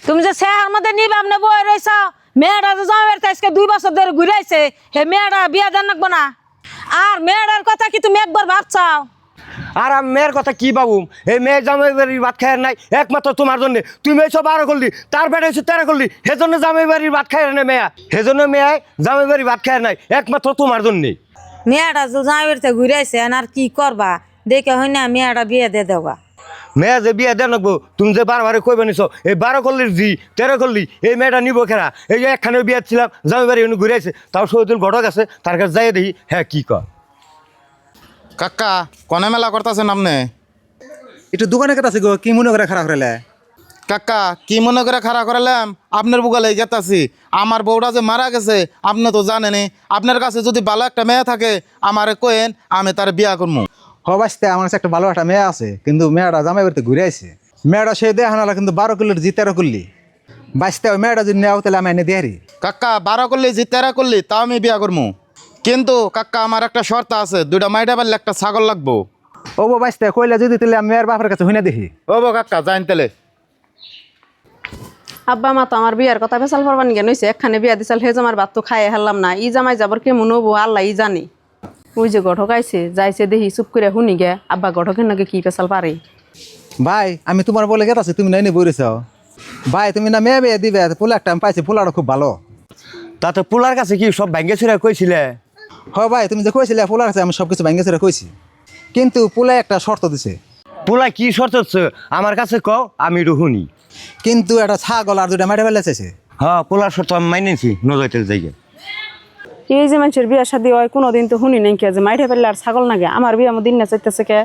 তুমি যে শেয়ার মধ্যে নিবে আপনি বই রয়েছ মেয়েটা যে জমা বেড়তে আজকে 2 বছর ধরে ঘুরাইছে হে মেয়েটা বিয়া দেন রাখবো না আর মেয়েটার কথা কি তুমি একবার ভাবছাও আর আমি মেয়ের কথা কি বাবু এই মেয়ে জামাই বাড়ির ভাত খায় নাই একমাত্র তোমার জন্য তুমি এইসব 12 করলি তার বেটা এসে 13 করলি সেজন্য জামাই বাড়ির ভাত খায় না মেয়া সেজন্য মেয়ে জামাই বাড়ির ভাত খায় নাই একমাত্র তোমার জন্যে মেয়েটা যে জমা বেড়তে ঘুরাইছে আর কি করবা দেখে হয় না মেয়েটা বিয়ে দিয়ে দেওয়া মেয়া যে বিয়ে দেন রাখবো তুমি যে বারবারে কইবে নিছো এই 12 করলি 13 করলি এই মেয়েটা নিব খেরা এই যে একখানে বিয়ে ছিলাম জামাই বাড়ি উনি ঘুরে আছে তাও শহীদুল ঘটক আছে তার কাছে যাই দেখি হ্যাঁ কি কর কাকা কনে মেলা করতেছেন আপনি একটু দোকানে কেটে আছে গো কি মনে করে খারাপ হলে কাকা কি মনে করে খাড়া করালাম আপনার বুগালে গেতাছি আমার বউটা যে মারা গেছে আপনি তো জানেনই আপনার কাছে যদি ভালো একটা মেয়ে থাকে আমারে কোয়েন আমি তার বিয়া করবো বাঁচতে আমার কাছে একটা ভালো একটা মেয়ে আছে কিন্তু মেয়েটা জামাই বাড়িতে ঘুরে আসে মেয়েটা সে দেয় হানালা কিন্তু 12 করলি 13 করলি বাঁচতে মেয়েটা যদি নেওয়া তাহলে আমি এনে দিয়ে কাকা 12 করলি 13 করলি তাও আমি বিয়া করবো কিন্তু কাকা আমার একটা শর্ত আছে 2টা মাইডা পারলে একটা ছাগল লাগবো ও বাঁচতে কইলে যদি তাহলে আমি মেয়ের বাপের কাছে হইনা দেখি ও কাকা জান তেলে আব্বা মা তো আমার বিয়ার কথা ফেসাল পারবান কেন হয়েছে একখানে বিয়া দিছাল হে জামার ভাত তো খাইয়ে হারলাম না ই জামাই যাবার কেমন হবো আল্লাহ ই জানে ওই যে গঠক আইছে যাইছে দেখি চুপ করে শুনি গে আব্বা গঠকের নাকি কি পেশাল পারে ভাই আমি তোমার বলে গেতাছি তুমি নাই বইরেছ ভাই তুমি না মেয়ে বিয়ে দিবে পোলা একটা আমি পাইছি পোলাটা খুব ভালো তাতে পোলার কাছে কি সব ভাঙ্গে চুরা কইছিলে ভাই তুমি যে কইছিলে পোলার কাছে আমি সব কিছু ভাঙ্গে ছেড়ে কইছি কিন্তু পোলা একটা শর্ত দিছে পোলা কি শর্ত হচ্ছে আমার কাছে কও আমি একটু শুনি কিন্তু একটা ছাগল আর 2টা মাঠে ফেলেছে হ্যাঁ পোলার শর্ত আমি মাইনেছি নজরতের জায়গায় এই যে মানুষের বিয়া শাদী হয় কোনোদিন তো শুনি নাই কে যে মাইঠে ফেললে আর ছাগল নাগে আমার বিয়া আমার দিন না চাইতেছে কে